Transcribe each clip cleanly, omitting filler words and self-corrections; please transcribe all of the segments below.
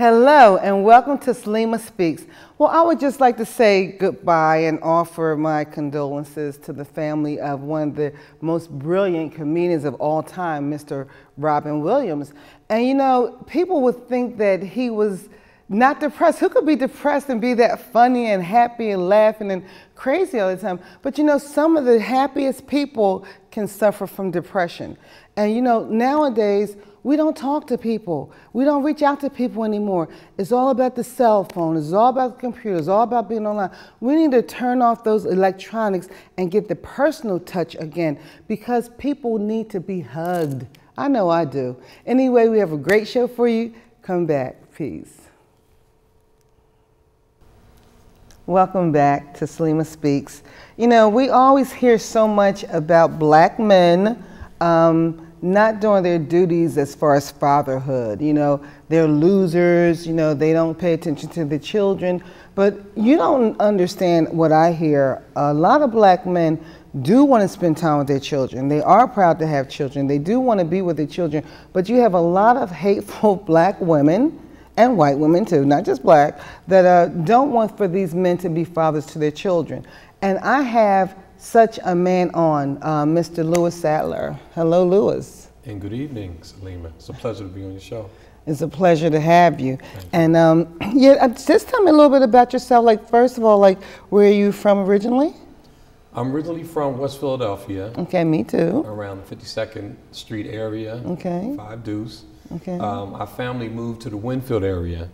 Hello and welcome to Salima Speaks. Well, I would just like to say goodbye and offer my condolences to the family of one of the most brilliant comedians of all time, Mr. Robin Williams. And you know, people would think that he was not depressed. Who could be depressed and be that funny and happy and laughing and crazy all the time? But you know, some of the happiest people can suffer from depression. And you know, nowadays, we don't talk to people. We don't reach out to people anymore. It's all about the cell phone. It's all about the computer. It's all about being online. We need to turn off those electronics and get the personal touch again, because people need to be hugged. I know I do. Anyway, we have a great show for you. Come back. Peace. Welcome back to Salima Speaks. You know, we always hear so much about black men not doing their duties as far as fatherhood. You know, they're losers, you know, they don't pay attention to the children. But you don't understand what I hear. A lot of black men do want to spend time with their children. They are proud to have children. They do want to be with their children. But you have a lot of hateful black women, and white women too, not just black, that don't want for these men to be fathers to their children. And I have such a man on, Mr. Louis Sadler. Hello, Louis. And good evening, Salima. It's a pleasure to be on your show. It's a pleasure to have you. And yeah, just tell me a little bit about yourself. Like, first of all, like, where are you from originally? I'm originally from West Philadelphia. Okay, me too. Around the 52nd Street area. Okay. 5 Deuce. Okay. Our family moved to the Winfield area,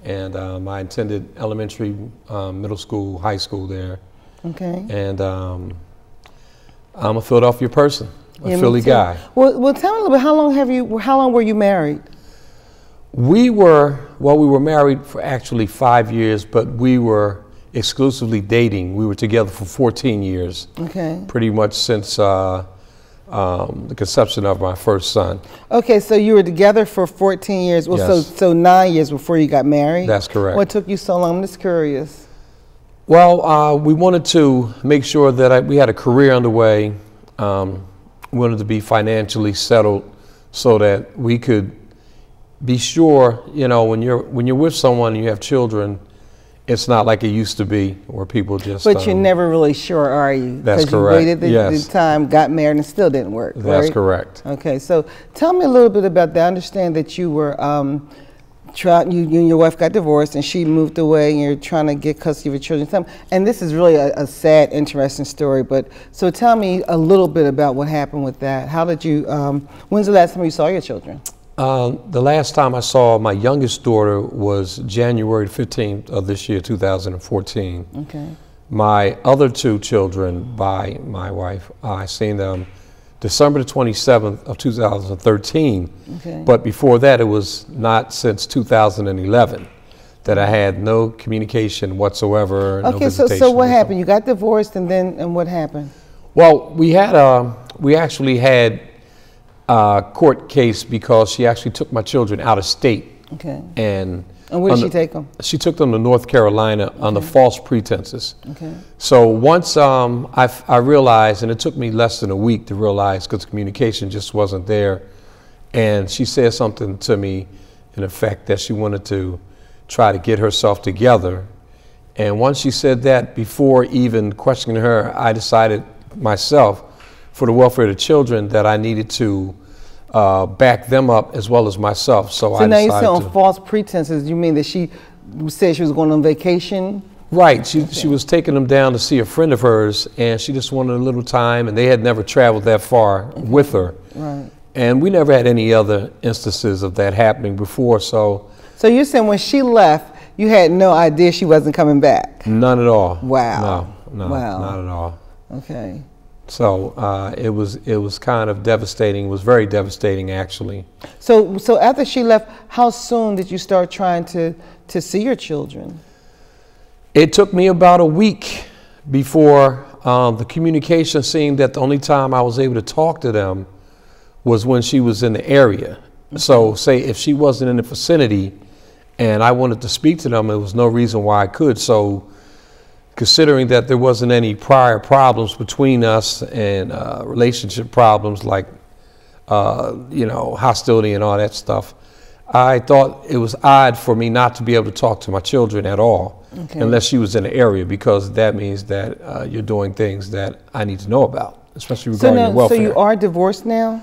and I attended elementary, middle school, high school there. Okay. And I'm a Philadelphia person, a Philly guy. Well, tell me a little bit. How long were you married? We were married for actually 5 years, but we were exclusively dating. We were together for 14 years. Okay. Pretty much since the conception of my first son. Okay, so you were together for 14 years. Well, yes. So 9 years before you got married? That's correct. What took you so long? I'm just curious. Well, we wanted to make sure that we had a career underway. We wanted to be financially settled so that we could be sure, you know, when you're with someone and you have children, it's not like it used to be where people just... But you're never really sure, are you? That's correct. Because you waited the time, got married, and still didn't work, right? That's correct. Okay, so tell me a little bit about that. I understand that you were... you and your wife got divorced and she moved away and you're trying to get custody of your children. And this is really a sad, interesting story, but so tell me a little bit about what happened with that. How did you, when's the last time you saw your children? The last time I saw my youngest daughter was January 15th of this year, 2014. Okay. My other 2 children by my wife, I seen them December the 27th of 2013, okay. But before that, it was not since 2011 that I had no communication whatsoever. Okay, no so what happened? You got divorced, and what happened? Well, we actually had a court case because she actually took my children out of state. Okay. And where did she take them? She took them to North Carolina under false pretenses. Okay. So once I realized, and it took me less than a week to realize because communication just wasn't there, and she said something to me in effect that she wanted to try to get herself together. And once she said that, before even questioning her, I decided myself, for the welfare of the children, that I needed to back them up as well as myself. So I now you said on false pretenses, you mean that she said she was going on vacation? Right, she was taking them down to see a friend of hers, and she just wanted a little time, and they had never traveled that far with her. Right. And we never had any other instances of that happening before, so. So you're saying when she left, you had no idea she wasn't coming back? None at all. Wow. No, wow. Not at all. Okay. So it was kind of devastating. It was very devastating, actually. So after she left, how soon did you start trying to see your children? It took me about a week before the communication seemed that the only time I was able to talk to them was when she was in the area. Okay. So say if she wasn't in the vicinity and I wanted to speak to them, there was no reason why I could. So considering that there wasn't any prior problems between us and relationship problems like, you know, hostility and all that stuff, I thought it was odd for me not to be able to talk to my children at all, unless she was in the area, because that means that you're doing things that I need to know about, especially regarding your welfare. So you are divorced now?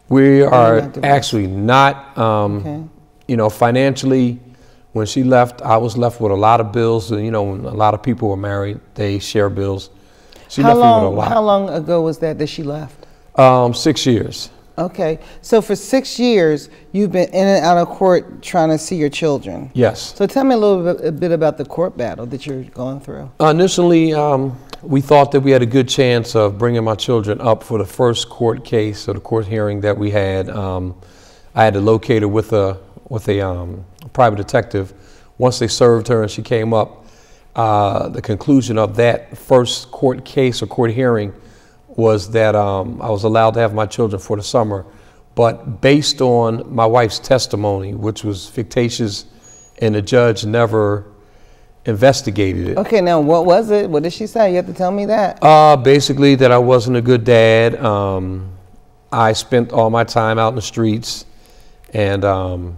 We are actually not. You know, financially, when she left, I was left with a lot of bills. You know, when a lot of people were married, they share bills. She left me with a lot. How long ago was that she left? 6 years. Okay, so for 6 years, you've been in and out of court trying to see your children. Yes. So tell me a bit about the court battle that you're going through. Initially, we thought that we had a good chance of bringing my children up for the first court case or the court hearing that we had. I had to locate her with a private detective. Once they served her and she came up, the conclusion of that first court case or court hearing was that I was allowed to have my children for the summer, but based on my wife's testimony, which was fictitious, and the judge never investigated it. Okay, now what was it? What did she say? You have to tell me that. Basically that I wasn't a good dad. I spent all my time out in the streets, and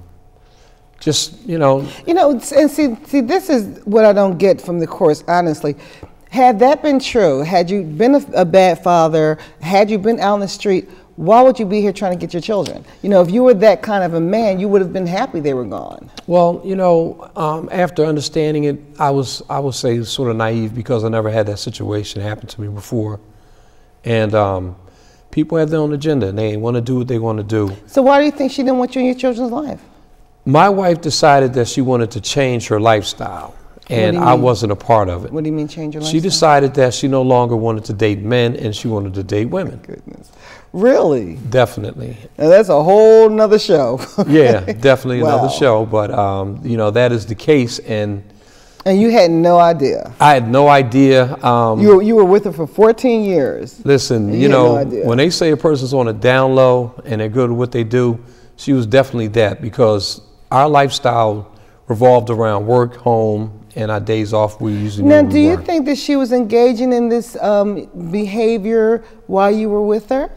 just, you know, and see, this is what I don't get from the courts, honestly. Had that been true, had you been a bad father, had you been out in the street, why would you be here trying to get your children? You know, if you were that kind of a man, you would have been happy they were gone. Well, you know, after understanding it, I would say sort of naive, because I never had that situation happen to me before. And people have their own agenda, and they want to do what they want to do. So why do you think she didn't want you in your children's life? My wife decided that she wanted to change her lifestyle, and I wasn't a part of it. What do you mean change your lifestyle? She decided that she no longer wanted to date men, and she wanted to date women. Goodness. Really? Definitely. Now that's a whole nother show. Yeah, definitely another show, but you know, that is the case. And you had no idea? I had no idea. You were with her for 14 years. Listen, you know, when they say a person's on a down low and they're good at what they do, she was definitely that, because our lifestyle revolved around work, home, and our days off we usually Now, do you think that she was engaging in this behavior while you were with her?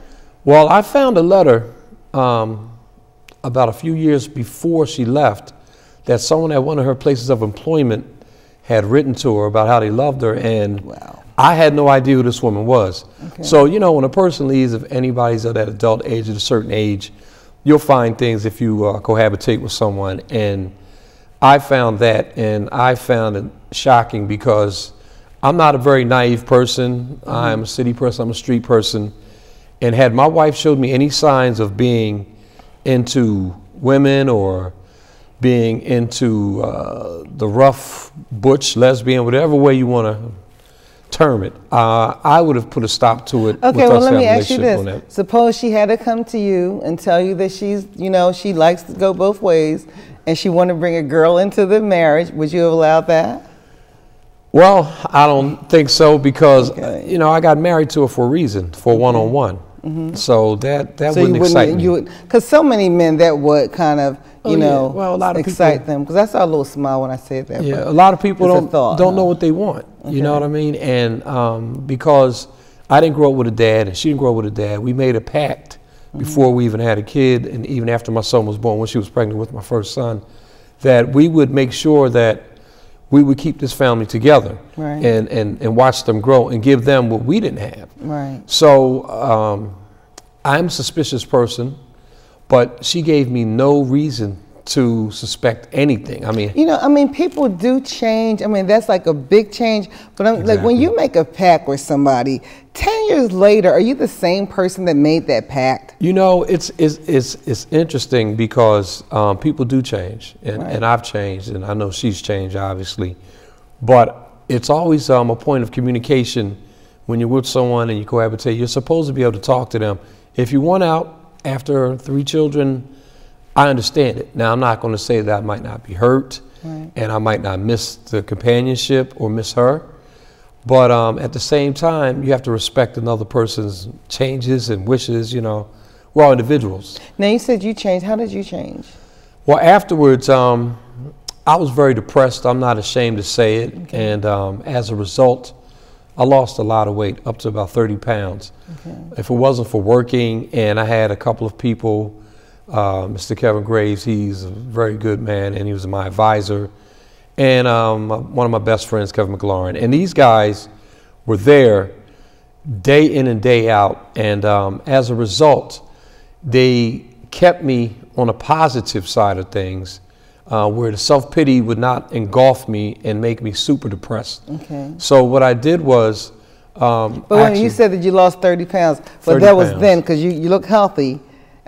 Well, I found a letter about a few years before she left that someone at one of her places of employment had written to her about how they loved her, and I had no idea who this woman was. Okay. So, you know, when a person leaves, if anybody's at that adult age, at a certain age, you'll find things if you cohabitate with someone. And I found that, and I found it shocking, because I'm not a very naive person. I'm a city person, I'm a street person. And had my wife showed me any signs of being into women or being into the rough, butch, lesbian, whatever way you want to term it, I would have put a stop to it. Okay, well, let me ask you this. Suppose she had to come to you and tell you that she's, you know, she likes to go both ways, and she wanted to bring a girl into the marriage. Would you have allowed that? Well, I don't think so, because, you know, I got married to her for a reason, for one-on-one. So that wouldn't excite me. Because so many men, that would kind of, you know, well, a lot of excite them. Because I saw a little smile when I said that. Yeah, a lot of people don't know what they want. You know what I mean? And because I didn't grow up with a dad and she didn't grow up with a dad, we made a pact before we even had a kid, and even after my son was born, when she was pregnant with my first son, that we would make sure that we would keep this family together, and watch them grow and give them what we didn't have. Right. So I'm a suspicious person, but she gave me no reason to suspect anything. I mean, you know, I mean, people do change. I mean, that's like a big change. But I'm like, when you make a pact with somebody, 10 years later, are you the same person that made that pact? You know, it's interesting, because people do change, and I've changed, and I know she's changed, obviously. But it's always a point of communication when you're with someone and you cohabitate. You're supposed to be able to talk to them. If you want out after 3 children, I understand it. Now, I'm not going to say that I might not be hurt, and I might not miss the companionship or miss her. But at the same time, you have to respect another person's changes and wishes. You know, we're all individuals. Now, you said you changed. How did you change? Well, afterwards, I was very depressed. I'm not ashamed to say it. And as a result, I lost a lot of weight, up to about 30 pounds. If it wasn't for working, and I had a couple of people Mr. Kevin Graves. He's a very good man, and he was my advisor. And one of my best friends, Kevin McLaurin. And these guys were there day in and day out. And as a result, they kept me on a positive side of things, where the self-pity would not engulf me and make me super depressed. Okay. So what I did was... but when you said that you lost 30 pounds, but that was then because you look healthy.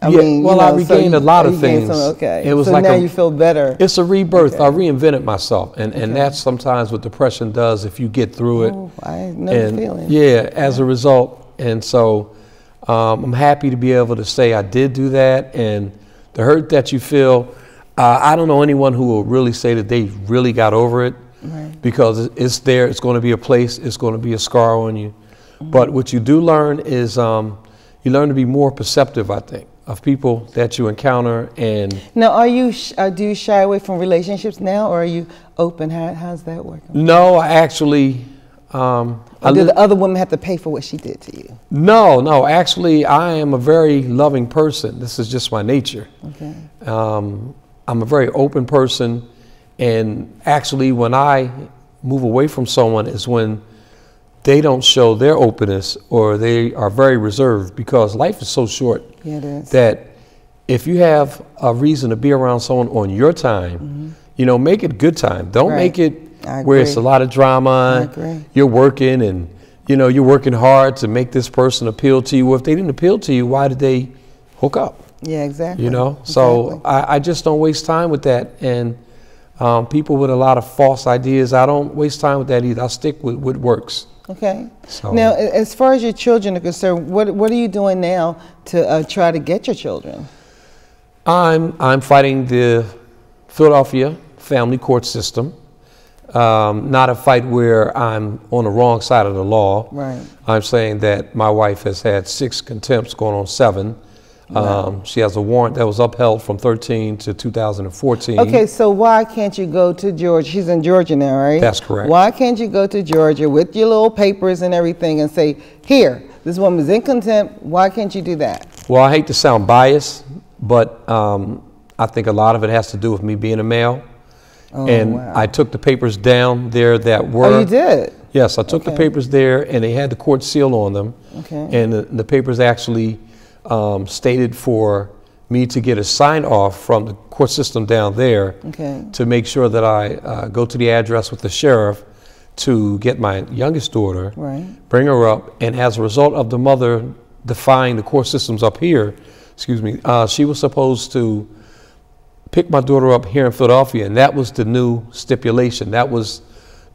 I mean, well, I regained a lot of things. Okay. It was so like now you feel better. It's a rebirth. Okay. I reinvented myself, and that's sometimes what depression does if you get through it. Oh, I know the feeling. Yeah, as a result, and so I'm happy to be able to say I did do that, and the hurt that you feel, I don't know anyone who will really say that they really got over it, right. Because it's there. It's going to be a place. It's going to be a scar on you. Mm-hmm. But what you do learn is you learn to be more perceptive, I think, of people that you encounter. And now, do you shy away from relationships now, or are you open? How's that working? No, I actually. Did the other woman have to pay for what she did to you? No. Actually, I am a very loving person. This is just my nature. Okay. I'm a very open person, and actually, when I move away from someone is when they don't show their openness, or they are very reserved, because life is so short. Yeah, it is. That if you have a reason to be around someone on your time, you know, make it good time. Don't make it where it's a lot of drama. I agree. You're working, and you know you're working hard to make this person appeal to you. Well, if they didn't appeal to you, why did they hook up? Yeah, exactly. You know, so I just don't waste time with that. And people with a lot of false ideas, I don't waste time with that either. I stick with what works. Okay. So. Now, as far as your children are concerned, what are you doing now to try to get your children? I'm fighting the Philadelphia family court system. Not a fight where I'm on the wrong side of the law. Right. I'm saying that my wife has had 6 contempts, going on 7. Wow. She has a warrant that was upheld from 2013 to 2014. Okay, so why can't you go to Georgia? She's in Georgia now, right? That's correct. Why can't you go to Georgia with your little papers and everything and say, here, this woman's in contempt. Why can't you do that? Well, I hate to sound biased, but I think a lot of it has to do with me being a male. Oh, and wow. I took the papers down there that were... Oh, you did? Yes, I took the papers there, and they had the court seal on them. Okay. And the papers actually... stated for me to get a sign off from the court system down there to make sure that I go to the address with the sheriff to get my youngest daughter, bring her up, and as a result of the mother defying the court systems up here, she was supposed to pick my daughter up here in Philadelphia, and that was the new stipulation. That was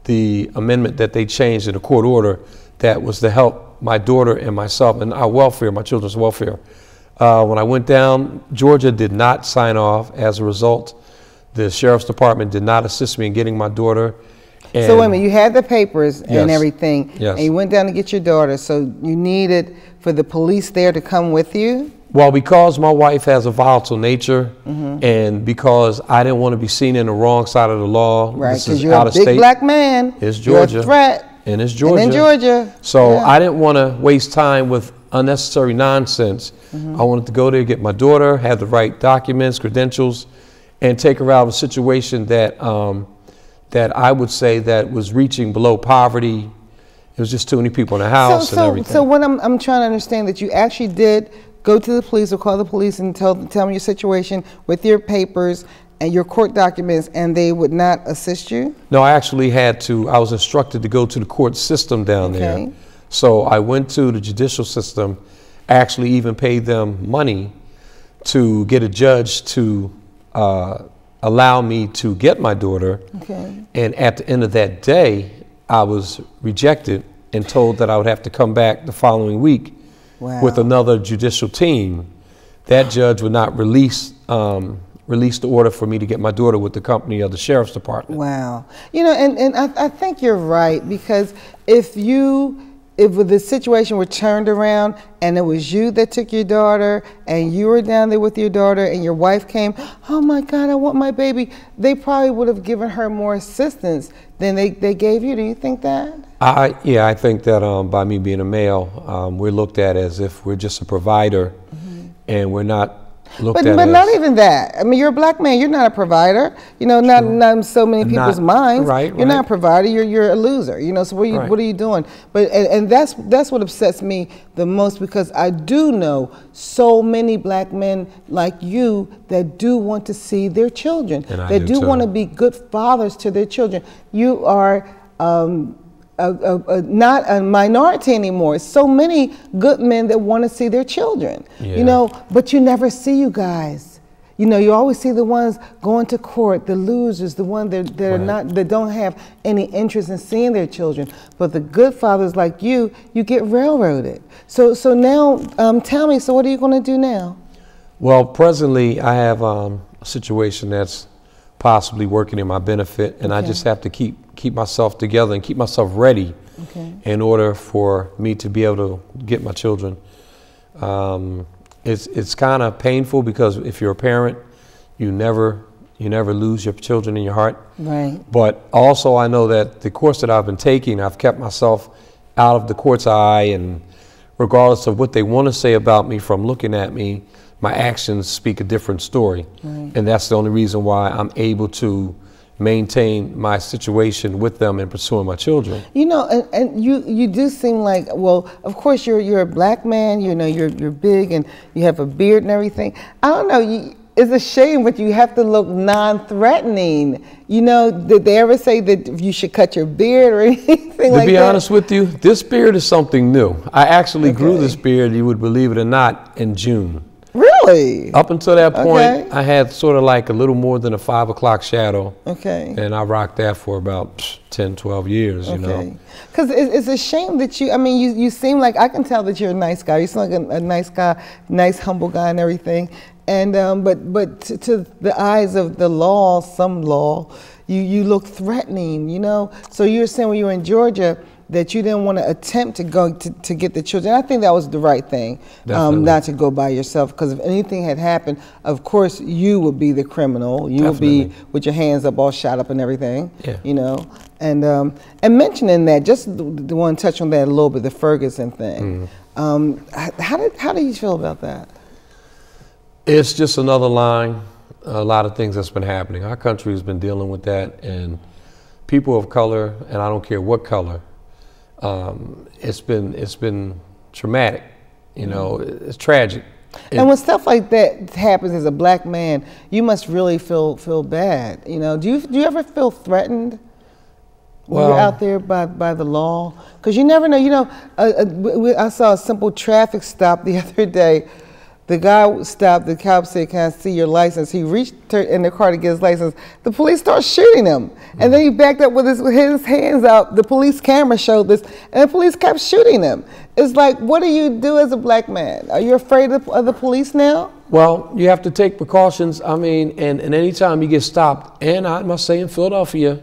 the amendment that they changed in the court order that was to help my daughter and myself and our welfare, my children's welfare. When I went down, Georgia did not sign off. As a result, the sheriff's department did not assist me in getting my daughter. And so wait a minute, you had the papers and everything, and you went down to get your daughter, so you needed for the police there to come with you? Well, because my wife has a volatile nature, and because I didn't want to be seen in the wrong side of the law. Right, because you're a big black man. It's Georgia. You're a threat. And it's Georgia. And in Georgia. So I didn't want to waste time with unnecessary nonsense. I wanted to go there, get my daughter, have the right documents, credentials, and take her out of a situation that that I would say that was reaching below poverty. It was just too many people in the house and everything. So what I'm trying to understand, that you actually did go to the police or call the police and tell them your situation with your papers and your court documents, and they would not assist you? No, I actually had to. I was instructed to go to the court system down there. So I went to the judicial system, actually even paid them money to get a judge to allow me to get my daughter. And at the end of that day, I was rejected and told that I would have to come back the following week with another judicial team. That judge would not release the order for me to get my daughter with the company of the sheriff's department. Wow. You know, and I think you're right, because if the situation were turned around and it was you that took your daughter and you were down there with your daughter and your wife came, oh my God, I want my baby, they probably would have given her more assistance than they gave you. Do you think that? Yeah, I think that by me being a male, we're looked at as if we're just a provider, and we're not. looked at. But not even that. I mean, you're a black man. You're not a provider. You know, not in so many people's minds. You're not a provider. You're a loser. You know, so what are you doing? But and that's what upsets me the most, because I do know so many black men like you that do want to see their children. That do want to be good fathers to their children. You are not a minority anymore. So many good men that want to see their children, you know, but you never see you guys. You know, you always see the ones going to court, the losers, the ones that are not, that don't have any interest in seeing their children. But the good fathers like you get railroaded. So now, tell me, so what are you going to do now? Well, presently I have a situation that's possibly working in my benefit, and I just have to keep myself together and keep myself ready in order for me to be able to get my children. It's kind of painful, because if you're a parent, you never lose your children in your heart. Right. But also I know that the course that I've been taking, I've kept myself out of the court's eye, and regardless of what they want to say about me from looking at me, my actions speak a different story. And that's the only reason why I'm able to maintain my situation with them and pursuing my children. You know, and you do seem like, well, of course you're a black man, you know, you're big and you have a beard and everything. I don't know, it's a shame, but you have to look non-threatening. You know, did they ever say that you should cut your beard or anything like that? To be honest with you, this beard is something new. I actually grew this beard, you would believe it or not, in June. Really? Up until that point, I had sort of like a little more than a 5 o'clock shadow. And I rocked that for about 10, 12 years, you know. Because it's a shame that I mean, you seem like, I can tell that you're a nice guy. You seem like a nice guy, nice, humble guy and everything. And, but to the eyes of the law, some law, you look threatening, you know. So you were saying when you were in Georgia, that you didn't want to attempt to go to get the children. I think that was the right thing, not to go by yourself, because if anything had happened, of course you would be the criminal. You would be with your hands up, all shot up and everything, you know. And mentioning that, just the one touch on that a little bit, the Ferguson thing. How do you feel about that? It's just another line, a lot of things that's been happening. Our country has been dealing with that, and people of color, and I don't care what color, it's been traumatic, you know. It's tragic. And when stuff like that happens as a black man, you must really feel bad, you know. Do you ever feel threatened when you're out there by the law? Because you never know, you know. I saw a simple traffic stop the other day. The guy stopped, the cop said, "Can I see your license?" He reached in the car to get his license. The police started shooting him. And then he backed up with his hands out. The police camera showed this, and the police kept shooting him. It's like, what do you do as a black man? Are you afraid of the police now? Well, you have to take precautions. I mean, and anytime you get stopped, and I must say in Philadelphia,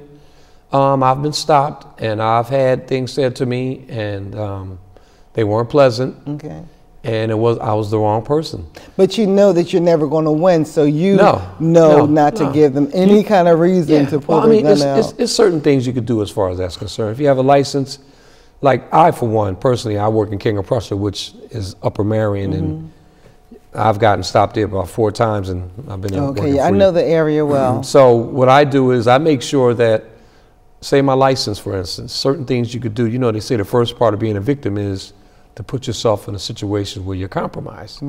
I've been stopped, and I've had things said to me, and they weren't pleasant. And I was the wrong person. But you know that you're never going to win, so you know not to give them any kind of reason to pull their gun out. It's certain things you could do as far as that's concerned. If you have a license, like I, for one, personally, I work in King of Prussia, which is Upper Marion, and I've gotten stopped there about 4 times, and I've been Okay, I know the area well. So what I do is I make sure that, say my license, for instance, certain things you could do. You know, they say the first part of being a victim is to put yourself in a situation where you're compromised.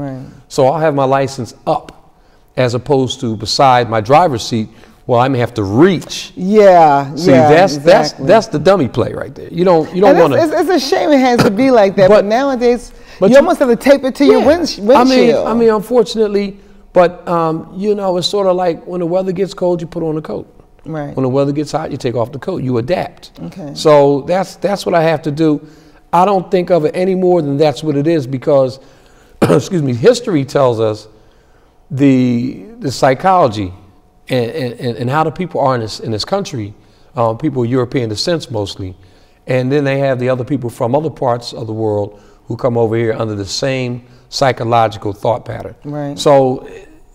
So I'll have my license up as opposed to beside my driver's seat, well, I may have to reach. See, that's the dummy play right there. You don't want to. It's a shame it has to be like that, but nowadays you almost have to tape it to your windshield. I mean, unfortunately, but you know, it's sort of like when the weather gets cold, you put on a coat. When the weather gets hot, you take off the coat. You adapt. So that's what I have to do. I don't think of it any more than that's what it is, because, excuse me, history tells us the psychology and how the people are in this country, people of European descent mostly, and then they have the other people from other parts of the world who come over here under the same psychological thought pattern. So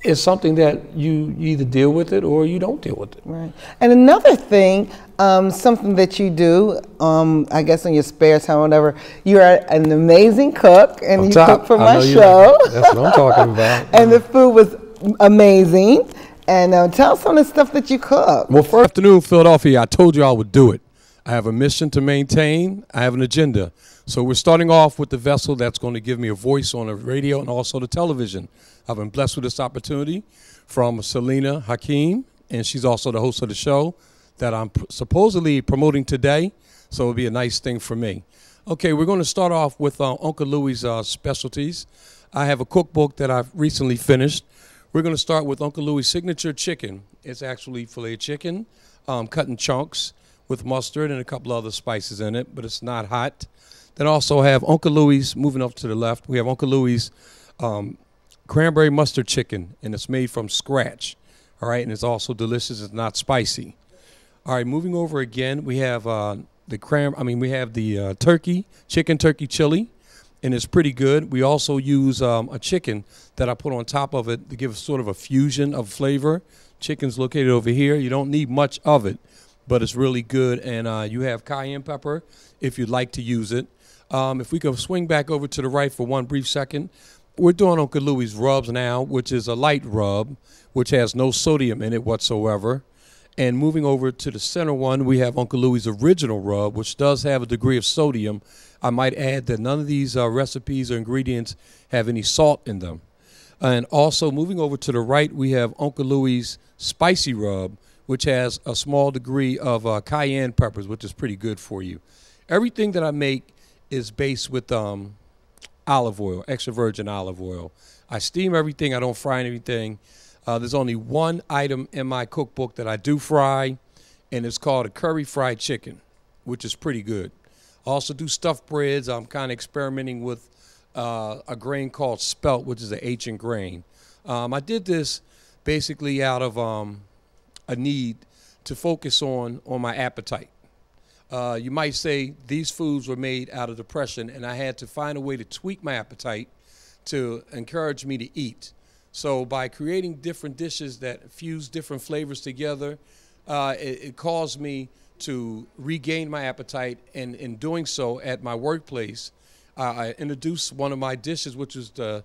it's something that you either deal with it or you don't deal with it. And another thing, something that you do, I guess in your spare time or whatever, you're an amazing cook, and you cook for my show. That's what I'm talking about. And the food was amazing. And tell us some of the stuff that you cook. Well, first afternoon, Philadelphia, I told you I would do it. I have a mission to maintain. I have an agenda. So we're starting off with the vessel that's going to give me a voice on the radio and also the television. I've been blessed with this opportunity from Salima Hakeem, and she's also the host of the show that I'm supposedly promoting today. So it'll be a nice thing for me. Okay, we're going to start off with Uncle Louie's specialties. I have a cookbook that I've recently finished. We're going to start with Uncle Louie's signature chicken. It's actually filet chicken, cut in chunks with mustard and a couple other spices in it, but it's not hot. Then also have Uncle Louie's, moving up to the left, we have Uncle Louie's cranberry mustard chicken, and it's made from scratch. All right, and it's also delicious. It's not spicy. All right, moving over again, we have the turkey, chicken turkey chili, and it's pretty good. We also use a chicken that I put on top of it to give sort of a fusion of flavor. Chicken's located over here. You don't need much of it, but it's really good. And you have cayenne pepper if you'd like to use it. If we could swing back over to the right for one brief second, we're doing Uncle Louie's rubs now, which is a light rub, which has no sodium in it whatsoever. And moving over to the center one, we have Uncle Louie's original rub, which does have a degree of sodium. I might add that none of these recipes or ingredients have any salt in them. And also moving over to the right, we have Uncle Louie's spicy rub, which has a small degree of cayenne peppers, which is pretty good for you. Everything that I make is based with olive oil, extra virgin olive oil. I steam everything. I don't fry anything. There's only one item in my cookbook that I do fry, and it's called a curry fried chicken, which is pretty good. I also do stuffed breads. I'm kind of experimenting with a grain called spelt, which is an ancient grain. I did this basically out of a need to focus on my appetite. You might say these foods were made out of depression, and I had to find a way to tweak my appetite to encourage me to eat. So by creating different dishes that fuse different flavors together, it caused me to regain my appetite. And in doing so at my workplace, I introduced one of my dishes, which is the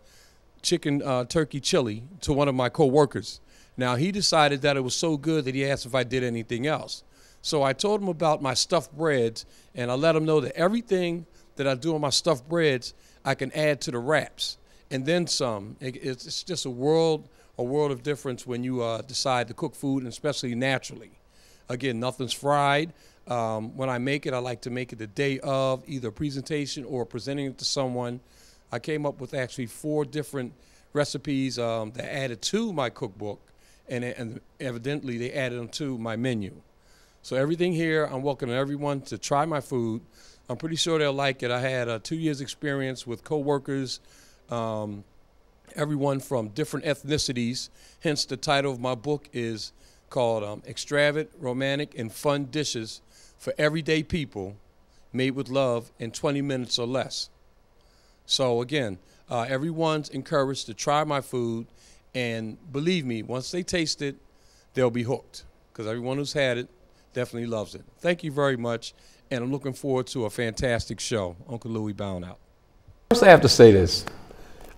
chicken turkey chili, to one of my coworkers. Now, he decided that it was so good that he asked if I did anything else. So I told him about my stuffed breads, and I let him know that everything that I do on my stuffed breads, I can add to the wraps. And then some. It's just a world of difference when you decide to cook food, and especially naturally. Again, nothing's fried. When I make it, I like to make it the day of either a presentation or presenting it to someone. I came up with actually 4 different recipes that added to my cookbook, and evidently they added them to my menu. So everything here, I'm welcoming everyone to try my food. I'm pretty sure they'll like it. I had 2 years experience with coworkers, everyone from different ethnicities. Hence the title of my book is called Extravagant, Romantic, and Fun Dishes for Everyday People Made with Love in 20 minutes or less. So again, everyone's encouraged to try my food, and believe me, once they taste it, they'll be hooked, because everyone who's had it definitely loves it. Thank you very much, and I'm looking forward to a fantastic show. Uncle Louie bound out. First, I have to say this.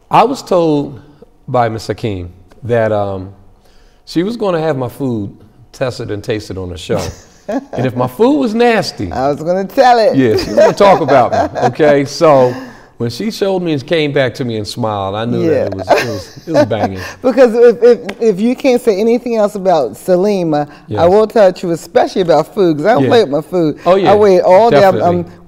I was told by Miss Hakeem that she was going to have my food tested and tasted on the show. And if my food was nasty, I was going to tell it. Yeah, she was going to talk about me. Okay, so when she showed me and came back to me and smiled, I knew that it was banging. Because if you can't say anything else about Salima, yes, I will touch you, especially about food, because I don't play with my food. Oh yeah, I wait all day.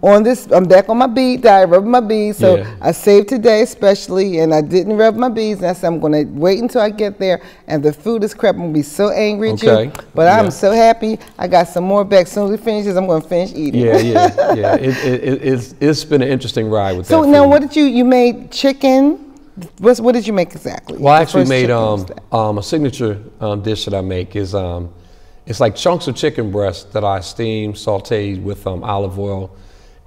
I'm back on my bead diet, rubbing my beads. So I saved today especially, and I didn't rub my beads. And I said I'm going to wait until I get there, and the food is crap. I'm going to be so angry at you. But I'm so happy. I got some more back. As soon as we finish this, I'm going to finish eating. Yeah. It's been an interesting ride with that food. Now, what did you made chicken? What did you make exactly? Well, I actually made a signature dish that I make is it's like chunks of chicken breast that I steam, sauteed with olive oil,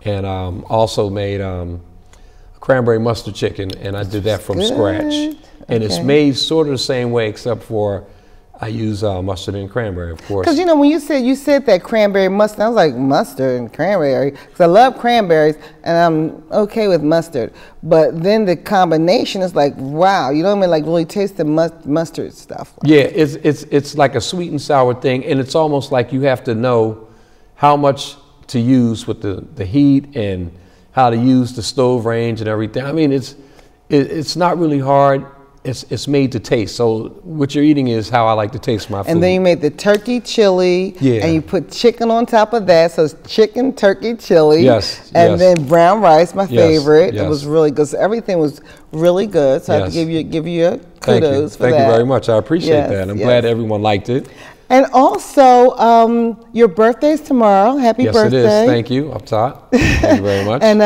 and also made cranberry mustard chicken, and I did that from scratch. And it's made sort of the same way, except for I use mustard and cranberry, of course. Because you know, when you said that cranberry mustard, I was like, mustard and cranberry, because I love cranberries and I'm okay with mustard. But then the combination is like, wow, you know what I mean? Like really taste the mustard stuff. Yeah, it's like a sweet and sour thing, and it's almost like you have to know how much to use with the heat and how to use the stove range and everything. I mean, it's not really hard. It's made to taste. So what you're eating is how I like to taste my food. And then you made the turkey chili, and you put chicken on top of that. So it's chicken, turkey, chili. Yes. And then brown rice, my favorite. Yes. It was really good. So everything was really good. So I have to give you a kudos for that. Thank you very much. I appreciate that. I'm glad everyone liked it. And also, your birthday's tomorrow. Happy birthday. Yes, it is. Thank you. Up top. Thank you very much. And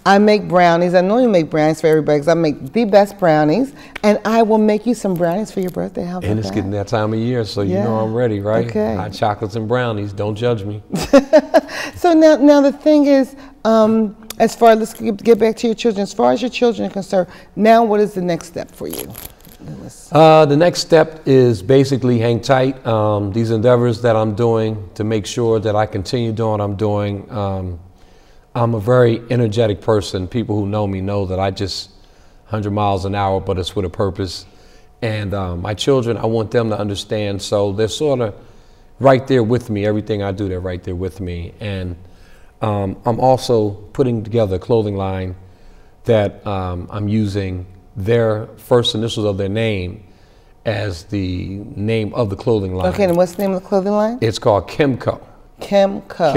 I make brownies. I know you make brownies for everybody because I make the best brownies. And I will make you some brownies for your birthday. How's and it's that? getting that time of year, so you know I'm ready, right? Okay. Hot chocolates and brownies. Don't judge me. So now the thing is, as far, let's get back to your children. As far as your children are concerned, now what is the next step for you? The next step is basically hang tight. These endeavors that I'm doing to make sure that I continue doing what I'm doing. I'm a very energetic person. People who know me know that I just 100 miles an hour, but it's with a purpose. And my children, I want them to understand. So they're sort of right there with me. Everything I do, they're right there with me. And I'm also putting together a clothing line that I'm using their first initials of their name as the name of the clothing line. Okay, and what's the name of the clothing line? It's called Kimco. Kimco.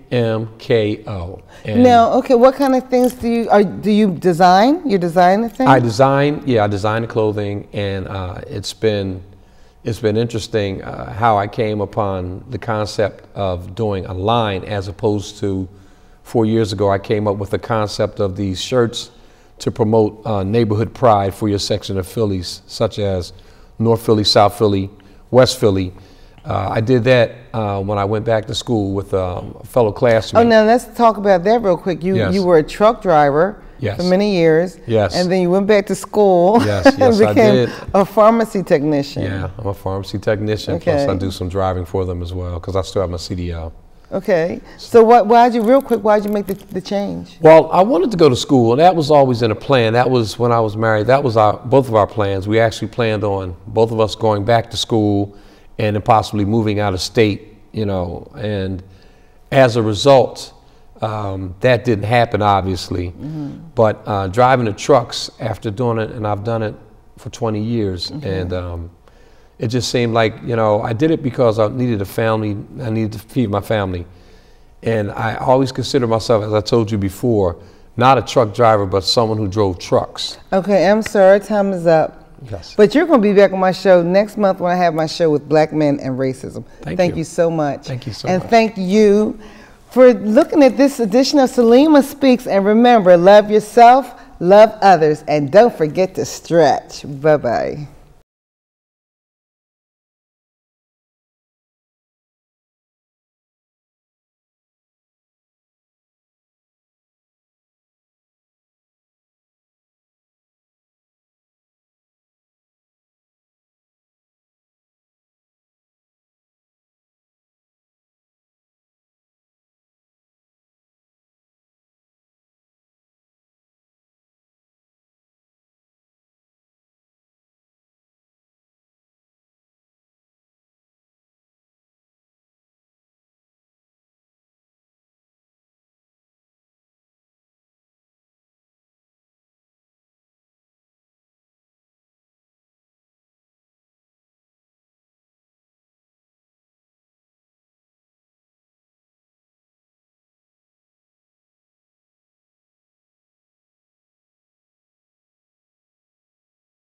KMKO. Now, okay, what kind of things do you design? You design the thing? I design the clothing, and it's been interesting how I came upon the concept of doing a line as opposed to 4 years ago. I came up with the concept of these shirts to promote neighborhood pride for your section of Phillies, such as North Philly, South Philly, West Philly. I did that when I went back to school with a fellow classmate. Oh, now let's talk about that real quick. You were a truck driver for many years. Yes. And then you went back to school and became I did. a pharmacy technician. Yeah, I'm a pharmacy technician. Okay. Plus I do some driving for them as well because I still have my CDL. Okay. So why'd you make the change? Well, I wanted to go to school, and that was always in a plan. That was when I was married. That was both of our plans. We actually planned on both of us going back to school and then possibly moving out of state, you know. And as a result, that didn't happen, obviously. Mm-hmm. But driving the trucks after doing it, and I've done it for 20 years, and it just seemed like, you know, I did it because I needed a family. I needed to feed my family. And I always consider myself, as I told you before, not a truck driver, but someone who drove trucks. Okay, I'm sorry, time is up. Yes. But you're going to be back on my show next month when I have my show with Black Men and Racism. Thank you so much. Thank you so much. And thank you for looking at this edition of Salima Speaks. And remember, love yourself, love others, and don't forget to stretch. Bye-bye.